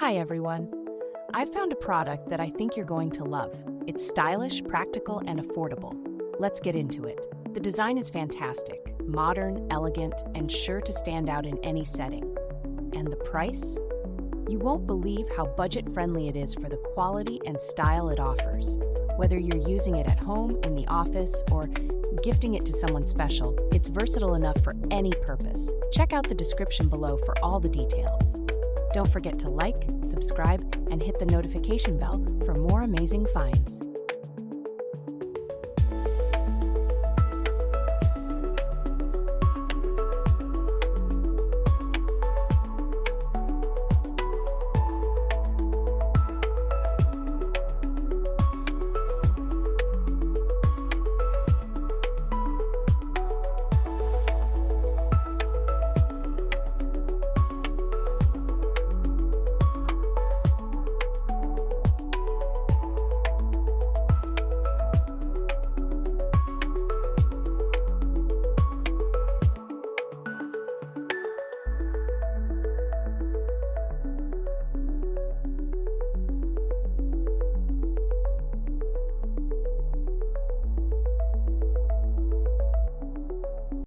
Hi everyone. I've found a product that I think you're going to love. It's stylish, practical, and affordable. Let's get into it. The design is fantastic, modern, elegant, and sure to stand out in any setting. And the price? You won't believe how budget-friendly it is for the quality and style it offers. Whether you're using it at home, in the office, or gifting it to someone special, it's versatile enough for any purpose. Check out the description below for all the details. Don't forget to like, subscribe, and hit the notification bell for more amazing finds.